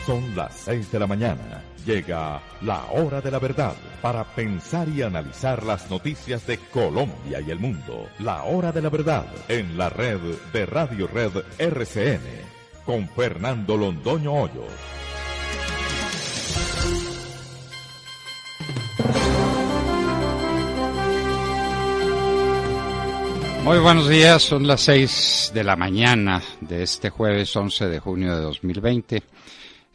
Son las 6 de la mañana. Llega la hora de la verdad para pensar y analizar las noticias de Colombia y el mundo. La hora de la verdad en la red de Radio Red RCN con Fernando Londoño Hoyos. Muy buenos días, son las 6 de la mañana de este jueves 11 de junio de 2020.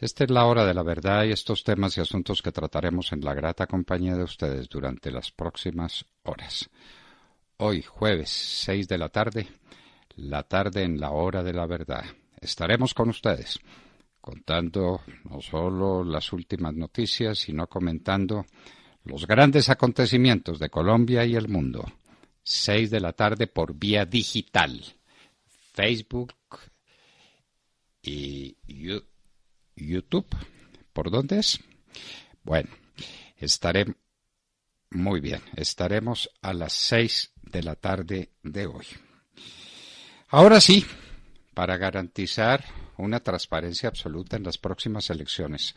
Esta es la hora de la verdad y estos temas y asuntos que trataremos en la grata compañía de ustedes durante las próximas horas. Hoy, jueves 6 de la tarde en la hora de la verdad. Estaremos con ustedes contando no solo las últimas noticias, sino comentando los grandes acontecimientos de Colombia y el mundo. 6 de la tarde por vía digital, Facebook y YouTube. ¿Por dónde es? Bueno, estaremos a las 6 de la tarde de hoy. Ahora sí, para garantizar una transparencia absoluta en las próximas elecciones,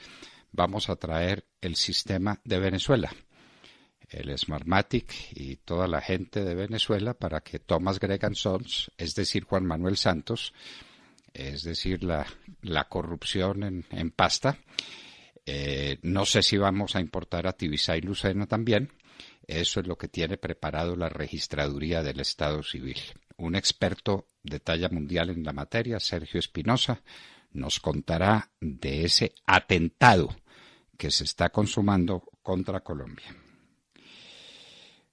vamos a traer el sistema de Venezuela, el Smartmatic y toda la gente de Venezuela para que Thomas Gregan Sons, es decir, Juan Manuel Santos, es decir, la corrupción en pasta. No sé si vamos a importar a Tibisay y Lucena también. Eso es lo que tiene preparado la Registraduría del Estado Civil. Un experto de talla mundial en la materia, Sergio Espinosa, nos contará de ese atentado que se está consumando contra Colombia.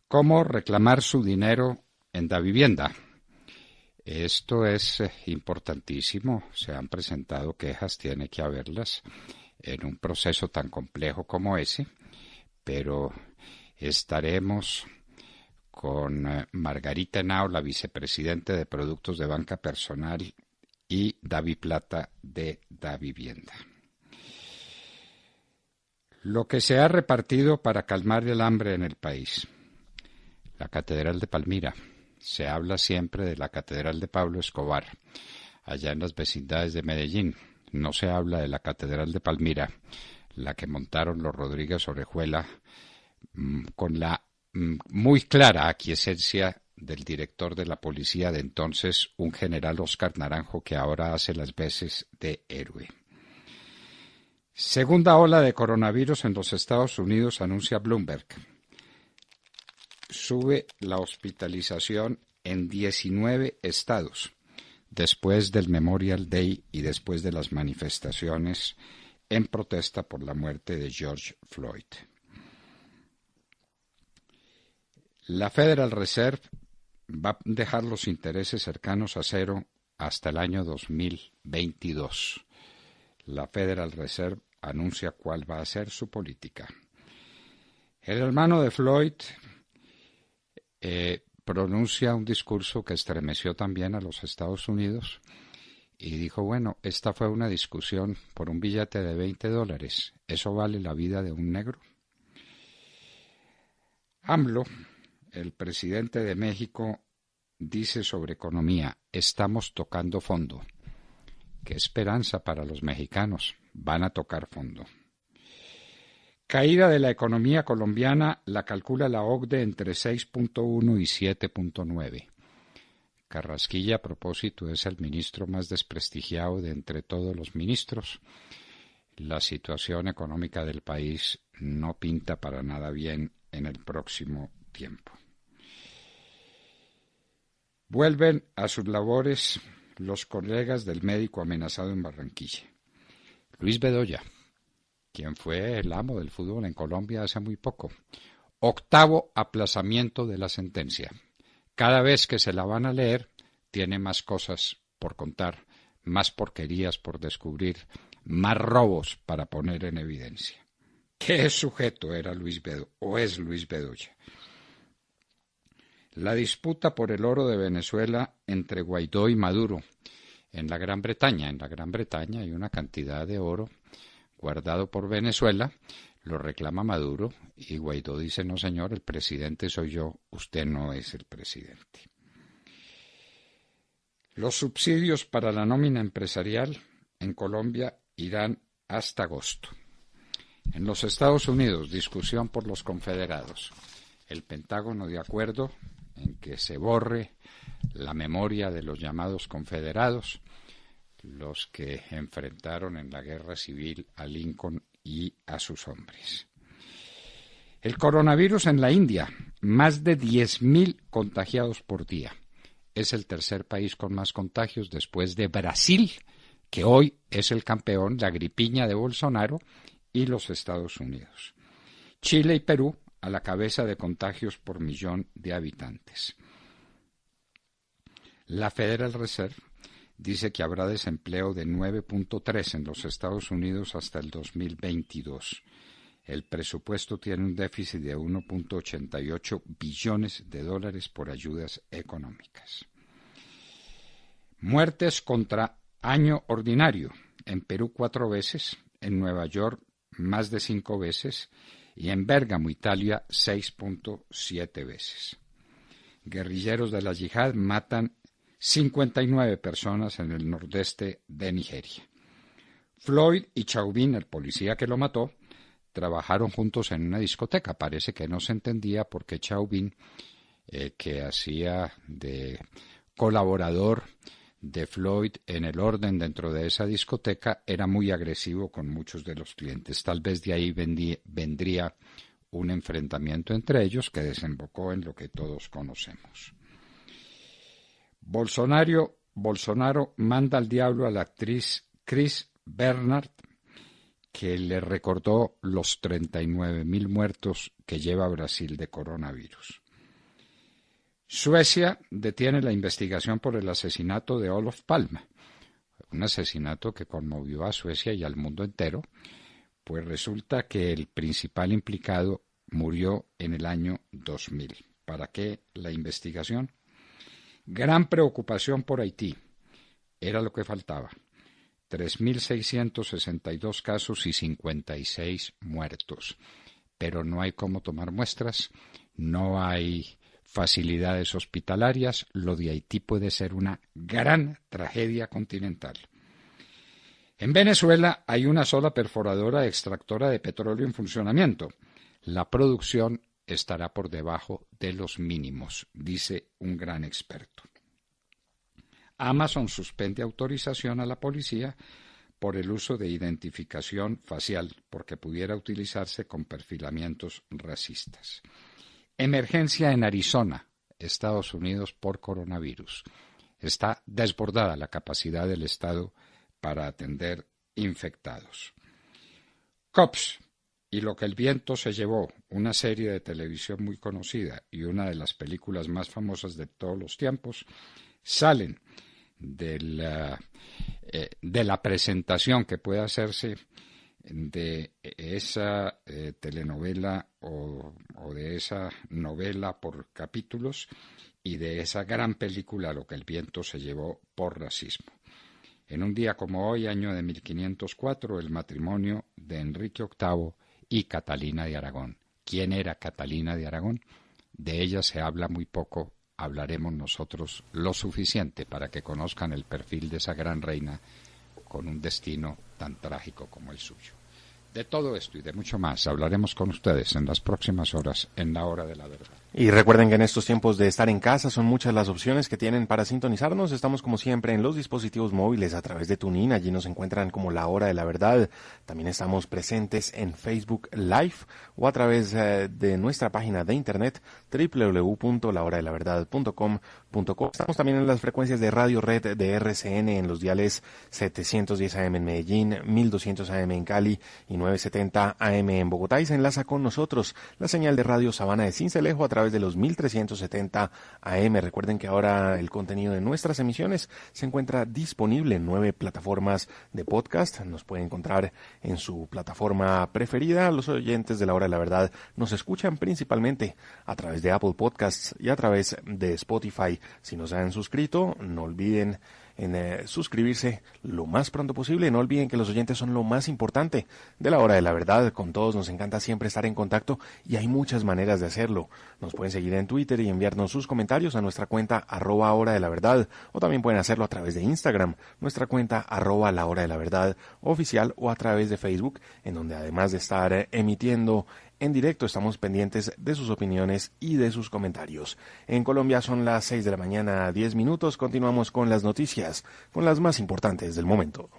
¿Cómo reclamar su dinero en Davivienda? Esto es importantísimo. Se han presentado quejas, tiene que haberlas en un proceso tan complejo como ese, pero estaremos con Margarita Henao, la vicepresidenta de Productos de Banca Personal, y David Plata de Davivienda. Lo que se ha repartido para calmar el hambre en el país. La Catedral de Palmira. Se habla siempre de la Catedral de Pablo Escobar, allá en las vecindades de Medellín. No se habla de la Catedral de Palmira, la que montaron los Rodríguez Orejuela, con la muy clara aquiescencia del director de la policía de entonces, un general Oscar Naranjo, que ahora hace las veces de héroe. Segunda ola de coronavirus en los Estados Unidos, anuncia Bloomberg. Sube la hospitalización en 19 estados, después del Memorial Day y después de las manifestaciones en protesta por la muerte de George Floyd. La Federal Reserve va a dejar los intereses cercanos a cero hasta el año 2022. La Federal Reserve anuncia cuál va a ser su política. El hermano de Floyd pronuncia un discurso que estremeció también a los Estados Unidos y dijo, bueno, esta fue una discusión por un billete de $20. ¿Eso vale la vida de un negro? AMLO, el presidente de México, dice sobre economía, estamos tocando fondo. Qué esperanza para los mexicanos, van a tocar fondo. Caída de la economía colombiana la calcula la OCDE entre 6.1 y 7.9. Carrasquilla, a propósito, es el ministro más desprestigiado de entre todos los ministros. La situación económica del país no pinta para nada bien en el próximo tiempo. Vuelven a sus labores los colegas del médico amenazado en Barranquilla. Luis Bedoya, quien fue el amo del fútbol en Colombia hace muy poco. 8º aplazamiento de la sentencia. Cada vez que se la van a leer, tiene más cosas por contar, más porquerías por descubrir, más robos para poner en evidencia. ¿Qué sujeto era Luis Bedoya o es Luis Bedoya? La disputa por el oro de Venezuela entre Guaidó y Maduro. En la Gran Bretaña hay una cantidad de oro guardado por Venezuela, lo reclama Maduro y Guaidó dice, no señor, el presidente soy yo, usted no es el presidente. Los subsidios para la nómina empresarial en Colombia irán hasta agosto. En los Estados Unidos, discusión por los confederados. El Pentágono de acuerdo en que se borre la memoria de los llamados confederados, los que enfrentaron en la guerra civil a Lincoln y a sus hombres. El coronavirus en la India, más de 10.000 contagiados por día. Es el tercer país con más contagios después de Brasil, que hoy es el campeón, la gripiña de Bolsonaro, y los Estados Unidos. Chile y Perú a la cabeza de contagios por millón de habitantes. La Federal Reserve dice que habrá desempleo de 9.3 en los Estados Unidos hasta el 2022. El presupuesto tiene un déficit de 1.88 billones de dólares por ayudas económicas. Muertes contra año ordinario. En Perú 4 veces, en Nueva York más de 5 veces y en Bérgamo, Italia, 6.7 veces. Guerrilleros de la yihad matan 59 personas en el nordeste de Nigeria. Floyd y Chauvin, el policía que lo mató, trabajaron juntos en una discoteca. Parece que no se entendía porque Chauvin, que hacía de colaborador de Floyd en el orden dentro de esa discoteca, era muy agresivo con muchos de los clientes. Tal vez de ahí vendría un enfrentamiento entre ellos que desembocó en lo que todos conocemos. Bolsonaro manda al diablo a la actriz Chris Bernard, que le recordó los 39.000 muertos que lleva Brasil de coronavirus. Suecia detiene la investigación por el asesinato de Olof Palme, un asesinato que conmovió a Suecia y al mundo entero, pues resulta que el principal implicado murió en el año 2000. ¿Para qué la investigación? Gran preocupación por Haití. Era lo que faltaba. 3.662 casos y 56 muertos. Pero no hay cómo tomar muestras, no hay facilidades hospitalarias. Lo de Haití puede ser una gran tragedia continental. En Venezuela hay una sola perforadora extractora de petróleo en funcionamiento. La producción estará por debajo de los mínimos, dice un gran experto. Amazon suspende autorización a la policía por el uso de identificación facial, porque pudiera utilizarse con perfilamientos racistas. Emergencia en Arizona, Estados Unidos, por coronavirus. Está desbordada la capacidad del Estado para atender infectados. Cops y lo que el viento se llevó, una serie de televisión muy conocida y una de las películas más famosas de todos los tiempos, salen de la presentación que puede hacerse de esa telenovela o de esa novela por capítulos y de esa gran película Lo que el viento se llevó por racismo. En un día como hoy, año de 1504, el matrimonio de Enrique VIII y Catalina de Aragón. ¿Quién era Catalina de Aragón? De ella se habla muy poco, hablaremos nosotros lo suficiente para que conozcan el perfil de esa gran reina con un destino tan trágico como el suyo. De todo esto y de mucho más hablaremos con ustedes en las próximas horas en La Hora de la Verdad. Y recuerden que en estos tiempos de estar en casa son muchas las opciones que tienen para sintonizarnos. Estamos como siempre en los dispositivos móviles a través de TuneIn. Allí nos encuentran como La Hora de la Verdad. También estamos presentes en Facebook Live o a través de nuestra página de internet www.lahoradelaverdad.com.co. Estamos también en las frecuencias de Radio Red de RCN en los diales 710 AM en Medellín, 1200 AM en Cali y 970 AM en Bogotá. Y se enlaza con nosotros la señal de Radio Sabana de Sincelejo a través de los 1370 AM. Recuerden que ahora el contenido de nuestras emisiones se encuentra disponible en 9 plataformas de podcast. Nos puede encontrar en su plataforma preferida. Los oyentes de La Hora de la Verdad nos escuchan principalmente a través de Apple Podcasts y a través de Spotify. Si no se han suscrito, no olviden en suscribirse lo más pronto posible. No olviden que los oyentes son lo más importante de la Hora de la Verdad. Con todos nos encanta siempre estar en contacto y hay muchas maneras de hacerlo. Nos pueden seguir en Twitter y enviarnos sus comentarios a nuestra cuenta @Hora de la Verdad, o también pueden hacerlo a través de Instagram, nuestra cuenta @La Hora de la Verdad oficial, o a través de Facebook, en donde además de estar emitiendo en directo, estamos pendientes de sus opiniones y de sus comentarios. En Colombia son las 6 de la mañana, 10 minutos. Continuamos con las noticias, con las más importantes del momento.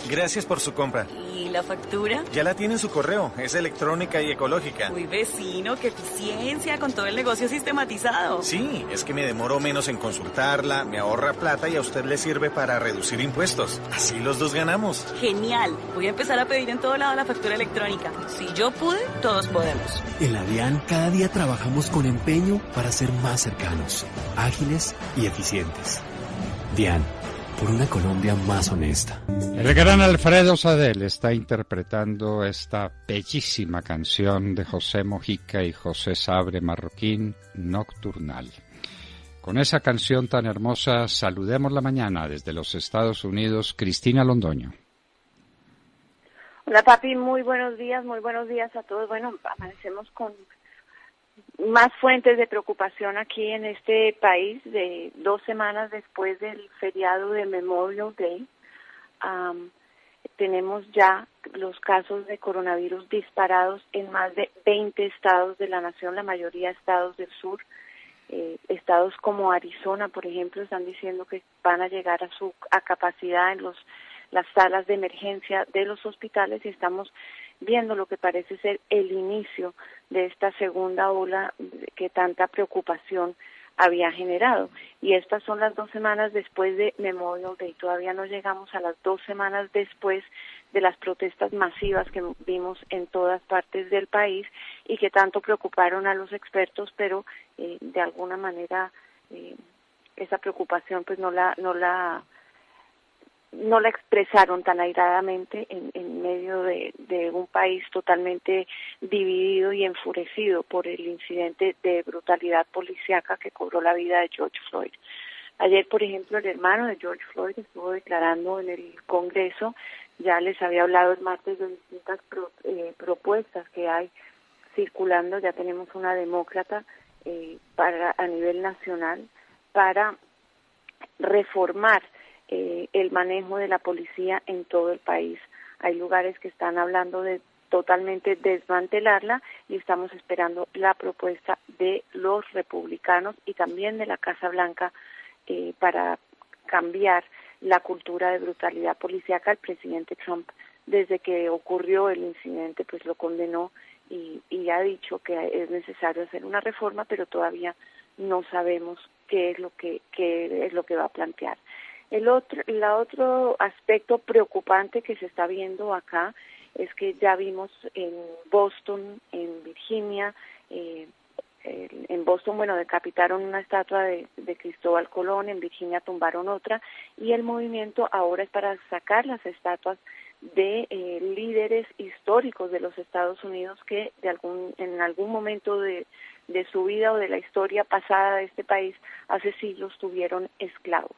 Gracias por su compra. ¿Y la factura? Ya la tiene en su correo, es electrónica y ecológica. Uy, vecino, qué eficiencia con todo el negocio sistematizado. Sí, es que me demoro menos en consultarla, me ahorra plata y a usted le sirve para reducir impuestos. Así los dos ganamos. Genial, voy a empezar a pedir en todo lado la factura electrónica. Si yo pude, todos podemos. En la DIAN cada día trabajamos con empeño para ser más cercanos, ágiles y eficientes. DIAN, por una Colombia más honesta. El gran Alfredo Sadel está interpretando esta bellísima canción de José Mojica y José Sabre Marroquín, Nocturnal. Con esa canción tan hermosa, saludemos la mañana desde los Estados Unidos, Cristina Londoño. Hola papi, muy buenos días a todos. Bueno, amanecemos con más fuentes de preocupación aquí en este país, de 2 semanas después del feriado de Memorial Day. Tenemos ya los casos de coronavirus disparados en más de 20 estados de la nación, la mayoría estados del sur. Estados como Arizona, por ejemplo, están diciendo que van a llegar a capacidad en las salas de emergencia de los hospitales, y estamos viendo lo que parece ser el inicio de esta segunda ola que tanta preocupación había generado. Y estas son las 2 semanas después de Memorial Day. Todavía no llegamos a las 2 semanas después de las protestas masivas que vimos en todas partes del país y que tanto preocuparon a los expertos, pero de alguna manera esa preocupación pues no la expresaron tan airadamente en medio de un país totalmente dividido y enfurecido por el incidente de brutalidad policíaca que cobró la vida de George Floyd. Ayer, por ejemplo, el hermano de George Floyd estuvo declarando en el Congreso. Ya les había hablado el martes de distintas propuestas que hay circulando. Ya tenemos una demócrata a nivel nacional para reformar el manejo de la policía en todo el país. Hay lugares que están hablando de totalmente desmantelarla y estamos esperando la propuesta de los republicanos y también de la Casa Blanca para cambiar la cultura de brutalidad policíaca. El presidente Trump, desde que ocurrió el incidente, pues lo condenó y ha dicho que es necesario hacer una reforma, pero todavía no sabemos qué es lo que va a plantear. El otro aspecto preocupante que se está viendo acá es que ya vimos en Boston, en Virginia, en Boston, decapitaron una estatua de Cristóbal Colón, en Virginia tumbaron otra, y el movimiento ahora es para sacar las estatuas de líderes históricos de los Estados Unidos que en algún momento de su vida o de la historia pasada de este país hace siglos tuvieron esclavos.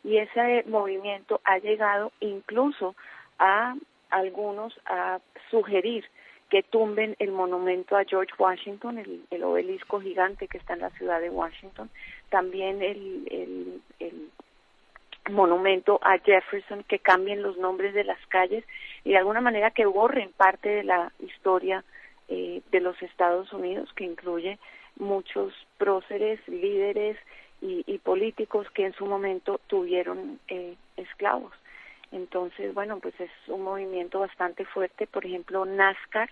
Y ese movimiento ha llegado incluso a algunos a sugerir que tumben el monumento a George Washington, el obelisco gigante que está en la ciudad de Washington, también el monumento a Jefferson, que cambien los nombres de las calles y de alguna manera que borren parte de la historia de los Estados Unidos, que incluye muchos próceres, líderes y políticos que en su momento tuvieron esclavos. Entonces, pues es un movimiento bastante fuerte. Por ejemplo, NASCAR,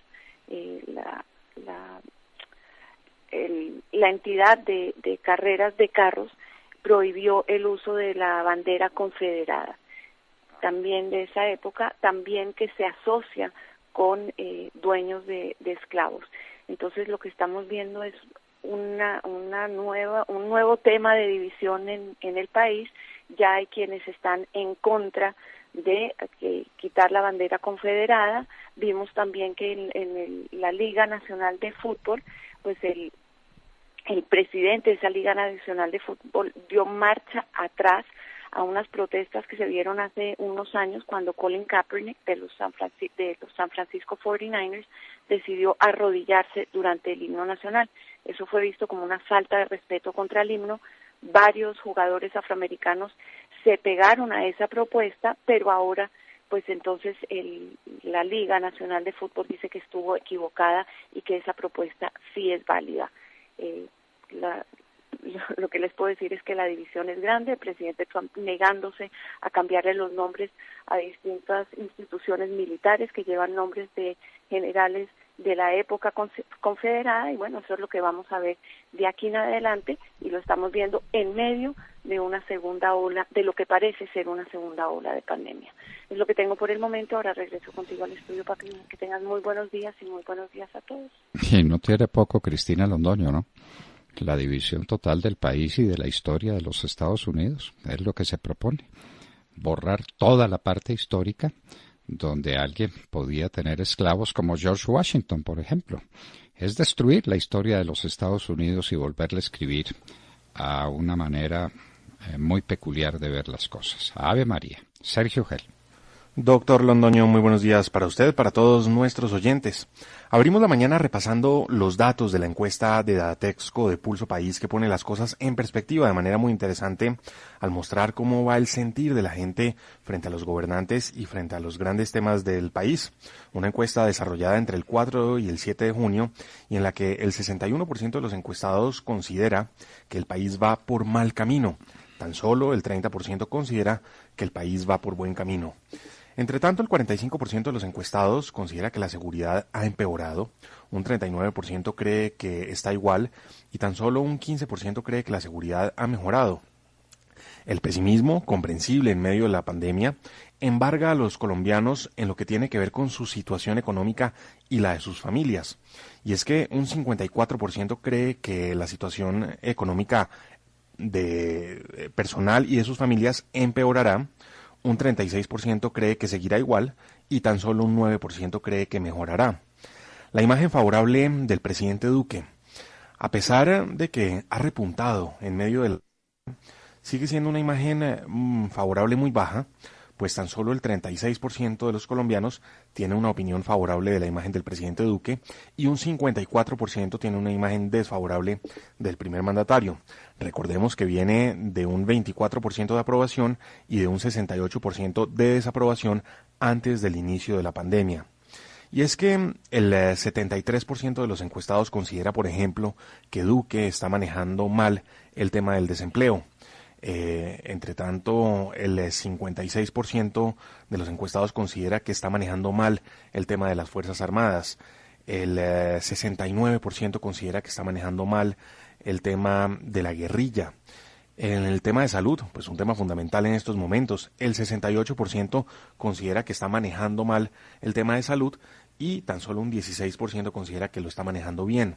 la entidad de carreras de carros, prohibió el uso de la bandera confederada. También de esa época, también que se asocia con dueños de esclavos. Entonces, lo que estamos viendo es un nuevo tema de división en el país. Ya hay quienes están en contra de quitar la bandera confederada. Vimos también que en la Liga Nacional de Fútbol, pues el presidente de esa Liga Nacional de Fútbol dio marcha atrás a unas protestas que se dieron hace unos años cuando Colin Kaepernick de los San Francisco 49ers decidió arrodillarse durante el himno nacional. Eso fue visto como una falta de respeto contra el himno. Varios jugadores afroamericanos se pegaron a esa propuesta, pero ahora pues entonces la Liga Nacional de Fútbol dice que estuvo equivocada y que esa propuesta sí es válida. Lo que les puedo decir es que la división es grande, el presidente Trump negándose a cambiarle los nombres a distintas instituciones militares que llevan nombres de generales de la época confederada, y bueno, eso es lo que vamos a ver de aquí en adelante, y lo estamos viendo en medio de una segunda ola, de lo que parece ser una segunda ola de pandemia. Es lo que tengo por el momento. Ahora regreso contigo al estudio para que tengan muy buenos días y muy buenos días a todos. Y no tiene poco Cristina Londoño, ¿no? La división total del país y de la historia de los Estados Unidos es lo que se propone. Borrar toda la parte histórica donde alguien podía tener esclavos como George Washington, por ejemplo. Es destruir la historia de los Estados Unidos y volverle a escribir a una manera muy peculiar de ver las cosas. Ave María. Sergio Gel. Doctor Londoño, muy buenos días para usted, para todos nuestros oyentes. Abrimos la mañana repasando los datos de la encuesta de Datatexco de Pulso País, que pone las cosas en perspectiva de manera muy interesante al mostrar cómo va el sentir de la gente frente a los gobernantes y frente a los grandes temas del país. Una encuesta desarrollada entre el 4 y el 7 de junio y en la que el 61% de los encuestados considera que el país va por mal camino. Tan solo el 30% considera que el país va por buen camino. Entre tanto, el 45% de los encuestados considera que la seguridad ha empeorado, un 39% cree que está igual y tan solo un 15% cree que la seguridad ha mejorado. El pesimismo, comprensible en medio de la pandemia, embarga a los colombianos en lo que tiene que ver con su situación económica y la de sus familias. Y es que un 54% cree que la situación económica de personal y de sus familias empeorará, un 36% cree que seguirá igual y tan solo un 9% cree que mejorará. La imagen favorable del presidente Duque, a pesar de que ha repuntado en medio del... sigue siendo una imagen favorable muy baja, pues tan solo el 36% de los colombianos tiene una opinión favorable de la imagen del presidente Duque y un 54% tiene una imagen desfavorable del primer mandatario. Recordemos que viene de un 24% de aprobación y de un 68% de desaprobación antes del inicio de la pandemia. Y es que el 73% de los encuestados considera, por ejemplo, que Duque está manejando mal el tema del desempleo. Entre tanto, el 56% de los encuestados considera que está manejando mal el tema de las Fuerzas Armadas. El 69% considera que está manejando mal el tema de la guerrilla. En el tema de salud, pues un tema fundamental en estos momentos, el 68% considera que está manejando mal el tema de salud y tan solo un 16% considera que lo está manejando bien.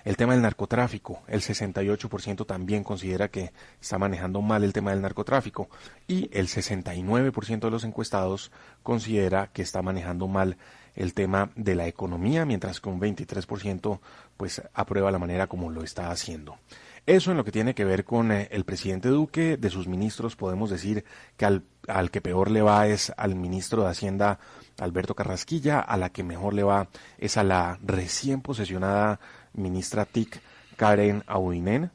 El tema del narcotráfico, el 68% también considera que está manejando mal el tema del narcotráfico y el 69% de los encuestados considera que está manejando mal el tema de la economía, mientras que un 23% pues aprueba la manera como lo está haciendo. Eso en lo que tiene que ver con el presidente Duque. De sus ministros podemos decir que al que peor le va es al ministro de Hacienda Alberto Carrasquilla, a la que mejor le va es a la recién posesionada ministra TIC Karen Abudinen.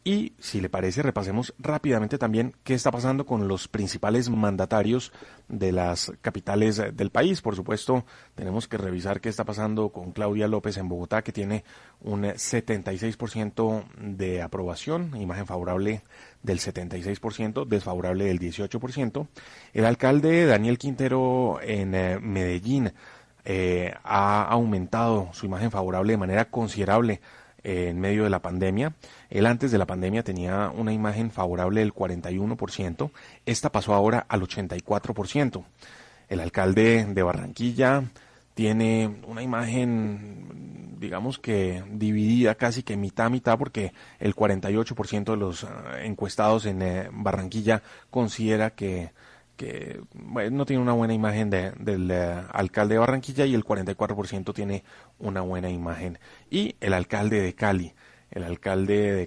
Y si le parece, repasemos rápidamente también qué está pasando con los principales mandatarios de las capitales del país. Por supuesto, tenemos que revisar qué está pasando con Claudia López en Bogotá, que tiene un 76% de aprobación, imagen favorable del 76%, desfavorable del 18%. El alcalde Daniel Quintero en Medellín ha aumentado su imagen favorable de manera considerable en medio de la pandemia. Él antes de la pandemia tenía una imagen favorable del 41%, esta pasó ahora al 84%. El alcalde de Barranquilla tiene una imagen, digamos que dividida casi que mitad a mitad, porque el 48% de los encuestados en Barranquilla considera que bueno, no tiene una buena imagen del alcalde de Barranquilla y el 44% tiene una buena imagen. Y el alcalde de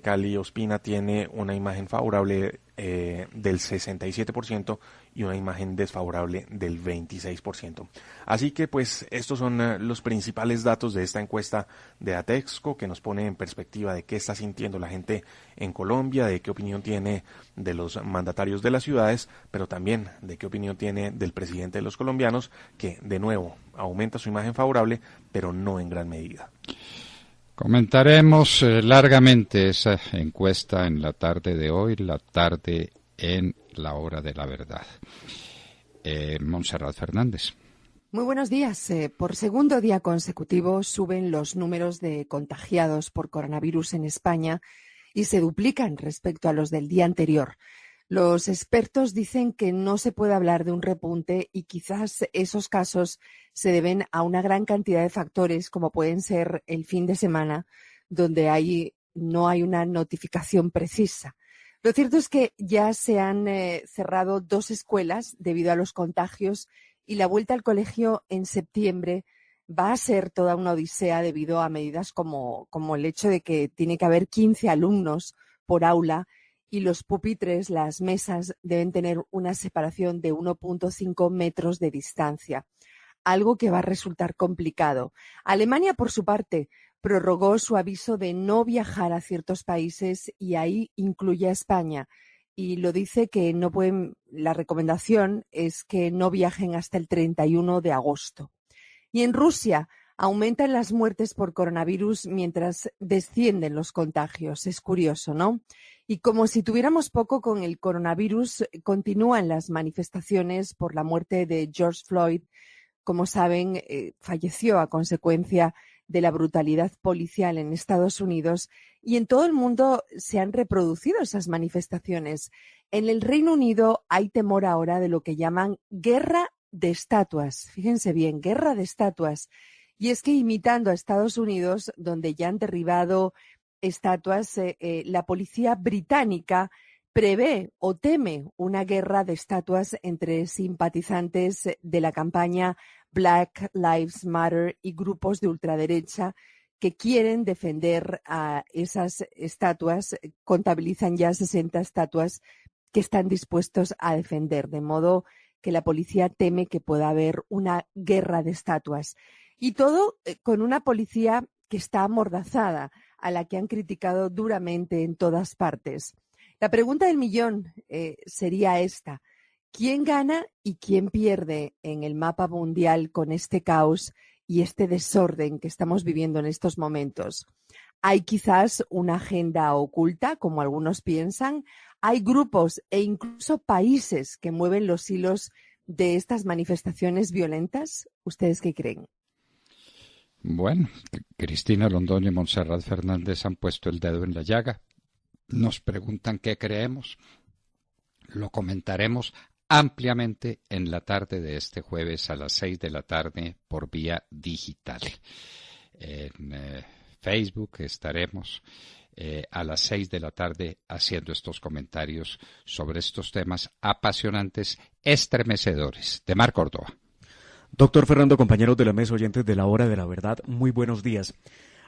Cali Ospina tiene una imagen favorable del 67% y una imagen desfavorable del 26%. Así que pues estos son los principales datos de esta encuesta de Atexco, que nos pone en perspectiva de qué está sintiendo la gente en Colombia, de qué opinión tiene de los mandatarios de las ciudades, pero también de qué opinión tiene del presidente de los colombianos, que de nuevo aumenta su imagen favorable, pero no en gran medida. Comentaremos largamente esa encuesta en la tarde de hoy, la tarde en la hora de la verdad. Montserrat Fernández. Muy buenos días. Por segundo día consecutivo suben los números de contagiados por coronavirus en España y se duplican respecto a los del día anterior. Los expertos dicen que no se puede hablar de un repunte y quizás esos casos se deben a una gran cantidad de factores, como pueden ser el fin de semana, donde no hay una notificación precisa. Lo cierto es que ya se han cerrado 2 escuelas debido a los contagios y la vuelta al colegio en septiembre va a ser toda una odisea debido a medidas como el hecho de que tiene que haber 15 alumnos por aula y los pupitres, las mesas, deben tener una separación de 1.5 metros de distancia, algo que va a resultar complicado. Alemania, por su parte, prorrogó su aviso de no viajar a ciertos países y ahí incluye a España. Y lo dice que no pueden, la recomendación es que no viajen hasta el 31 de agosto. Y en Rusia aumentan las muertes por coronavirus mientras descienden los contagios. Es curioso, ¿no? Y como si tuviéramos poco con el coronavirus, continúan las manifestaciones por la muerte de George Floyd. Como saben, falleció a consecuencia de la brutalidad policial en Estados Unidos y en todo el mundo se han reproducido esas manifestaciones. En el Reino Unido hay temor ahora de lo que llaman guerra de estatuas. Fíjense bien, guerra de estatuas. Y es que imitando a Estados Unidos, donde ya han derribado estatuas, la policía británica prevé o teme una guerra de estatuas entre simpatizantes de la campaña Black Lives Matter y grupos de ultraderecha que quieren defender a esas estatuas. Contabilizan ya 60 estatuas que están dispuestos a defender, de modo que la policía teme que pueda haber una guerra de estatuas. Y todo con una policía que está amordazada, a la que han criticado duramente en todas partes. La pregunta del millón sería esta: ¿quién gana y quién pierde en el mapa mundial con este caos y este desorden que estamos viviendo en estos momentos? ¿Hay quizás una agenda oculta, como algunos piensan? ¿Hay grupos e incluso países que mueven los hilos de estas manifestaciones violentas? ¿Ustedes qué creen? Bueno, Cristina Londoño y Montserrat Fernández han puesto el dedo en la llaga. Nos preguntan qué creemos. Lo comentaremos ampliamente en la tarde de este jueves a las 6 de la tarde por vía digital. En Facebook estaremos a las 6 de la tarde haciendo estos comentarios sobre estos temas apasionantes, estremecedores. De Mar Córdoba. Doctor Fernando, compañeros de la mesa, oyentes de la hora de la verdad, muy buenos días.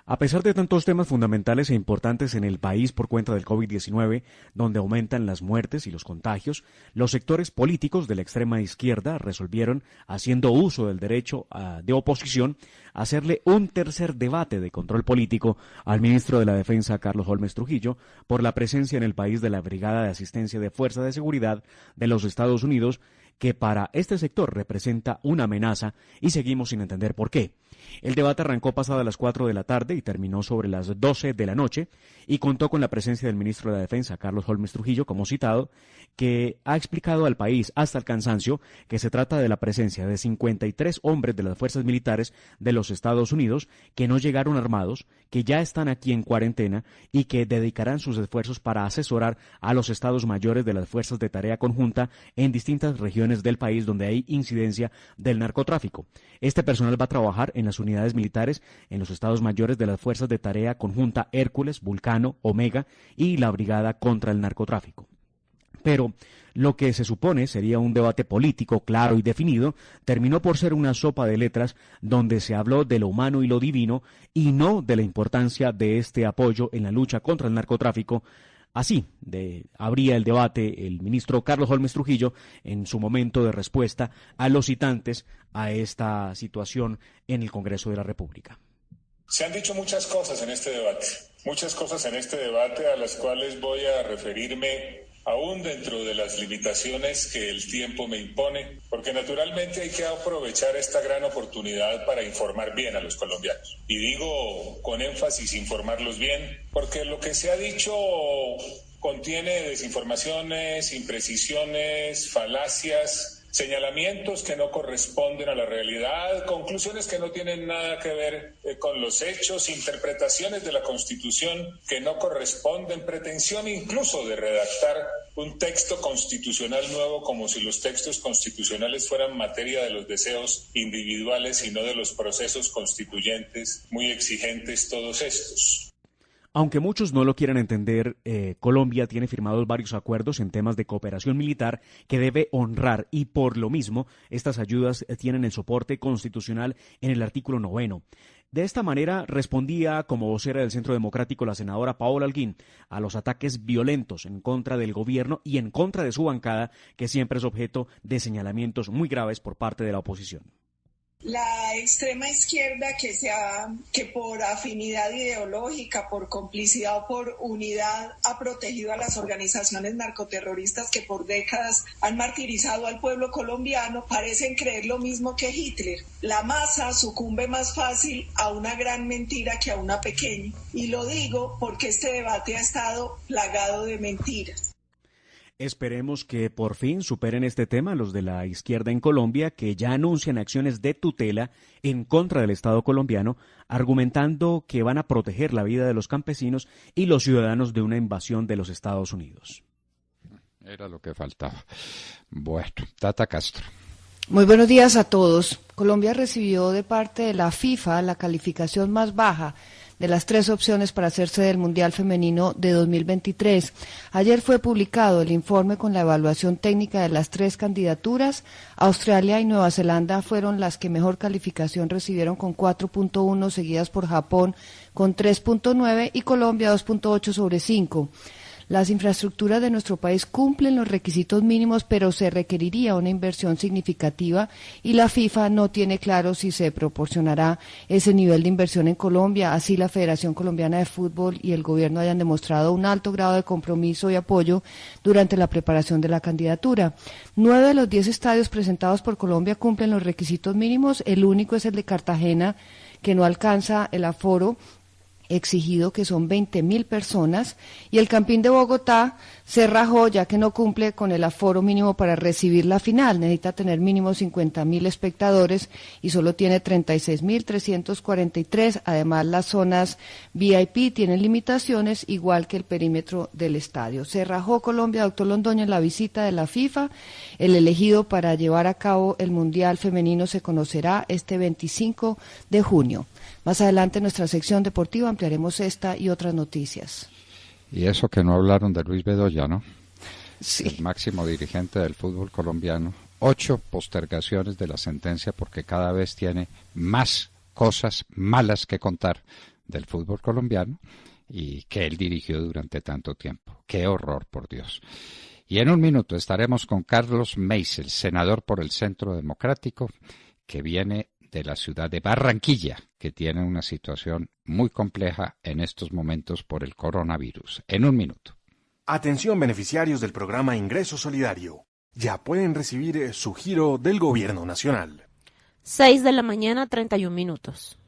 A pesar de tantos temas fundamentales e importantes en el país por cuenta del COVID-19, donde aumentan las muertes y los contagios, los sectores políticos de la extrema izquierda resolvieron, haciendo uso del derecho de oposición, hacerle un tercer debate de control político al ministro de la Defensa, Carlos Holmes Trujillo, por la presencia en el país de la Brigada de Asistencia de Fuerza de Seguridad de los Estados Unidos, que para este sector representa una amenaza y seguimos sin entender por qué. El debate arrancó pasadas las 4 de la tarde y terminó sobre las 12 de la noche y contó con la presencia del ministro de la Defensa, Carlos Holmes Trujillo, como citado, que ha explicado al país hasta el cansancio que se trata de la presencia de 53 hombres de las fuerzas militares de los Estados Unidos que no llegaron armados, que ya están aquí en cuarentena y que dedicarán sus esfuerzos para asesorar a los estados mayores de las fuerzas de tarea conjunta en distintas regiones del país donde hay incidencia del narcotráfico. Este personal va a trabajar en las unidades militares en los estados mayores de las fuerzas de tarea conjunta Hércules, Vulcano, Omega y la Brigada contra el Narcotráfico. Pero lo que se supone sería un debate político claro y definido, terminó por ser una sopa de letras donde se habló de lo humano y lo divino y no de la importancia de este apoyo en la lucha contra el narcotráfico, Así abría el debate el ministro Carlos Holmes Trujillo en su momento de respuesta a los citantes a esta situación en el Congreso de la República. Se han dicho muchas cosas en este debate a las cuales voy a referirme aún dentro de las limitaciones que el tiempo me impone, porque naturalmente hay que aprovechar esta gran oportunidad para informar bien a los colombianos. Y digo con énfasis informarlos bien, porque lo que se ha dicho contiene desinformaciones, imprecisiones, falacias, señalamientos que no corresponden a la realidad, conclusiones que no tienen nada que ver con los hechos, interpretaciones de la Constitución que no corresponden, pretensión incluso de redactar un texto constitucional nuevo como si los textos constitucionales fueran materia de los deseos individuales y no de los procesos constituyentes, muy exigentes todos estos. Aunque muchos no lo quieran entender, Colombia tiene firmados varios acuerdos en temas de cooperación militar que debe honrar y por lo mismo estas ayudas tienen el soporte constitucional en el artículo 9. De esta manera respondía como vocera del Centro Democrático la senadora Paola Holguín a los ataques violentos en contra del gobierno y en contra de su bancada, que siempre es objeto de señalamientos muy graves por parte de la oposición. La extrema izquierda que por afinidad ideológica, por complicidad o por unidad ha protegido a las organizaciones narcoterroristas que por décadas han martirizado al pueblo colombiano, parecen creer lo mismo que Hitler. La masa sucumbe más fácil a una gran mentira que a una pequeña. Y lo digo porque este debate ha estado plagado de mentiras. Esperemos que por fin superen este tema los de la izquierda en Colombia, que ya anuncian acciones de tutela en contra del Estado colombiano, argumentando que van a proteger la vida de los campesinos y los ciudadanos de una invasión de los Estados Unidos. Era lo que faltaba. Bueno, Tata Castro. Muy buenos días a todos. Colombia recibió de parte de la FIFA la calificación más baja de las 3 opciones para hacerse del Mundial Femenino de 2023. Ayer fue publicado el informe con la evaluación técnica de las 3 candidaturas. Australia y Nueva Zelanda fueron las que mejor calificación recibieron con 4.1, seguidas por Japón con 3.9 y Colombia 2.8 sobre 5. Las infraestructuras de nuestro país cumplen los requisitos mínimos, pero se requeriría una inversión significativa y la FIFA no tiene claro si se proporcionará ese nivel de inversión en Colombia. Así la Federación Colombiana de Fútbol y el gobierno hayan demostrado un alto grado de compromiso y apoyo durante la preparación de la candidatura. 9 de los 10 estadios presentados por Colombia cumplen los requisitos mínimos. El único es el de Cartagena, que no alcanza el aforo exigido, que son 20.000 personas, y el Campín de Bogotá se rajó ya que no cumple con el aforo mínimo para recibir la final. Necesita tener mínimo 50.000 espectadores y solo tiene 36.343. Además, las zonas VIP tienen limitaciones, igual que el perímetro del estadio. Se rajó Colombia, doctor Londoño, en la visita de la FIFA. El elegido para llevar a cabo el Mundial Femenino se conocerá este 25 de junio. Más adelante en nuestra sección deportiva ampliaremos esta y otras noticias. Y eso que no hablaron de Luis Bedoya, ¿no? Sí. El máximo dirigente del fútbol colombiano. 8 postergaciones de la sentencia porque cada vez tiene más cosas malas que contar del fútbol colombiano y que él dirigió durante tanto tiempo. ¡Qué horror, por Dios! Y en un minuto estaremos con Carlos Meisel, senador por el Centro Democrático, que viene de la ciudad de Barranquilla, que tiene una situación muy compleja en estos momentos por el coronavirus. En un minuto. Atención, beneficiarios del programa Ingreso Solidario. Ya pueden recibir su giro del Gobierno Nacional. 6 de la mañana, 31 minutos.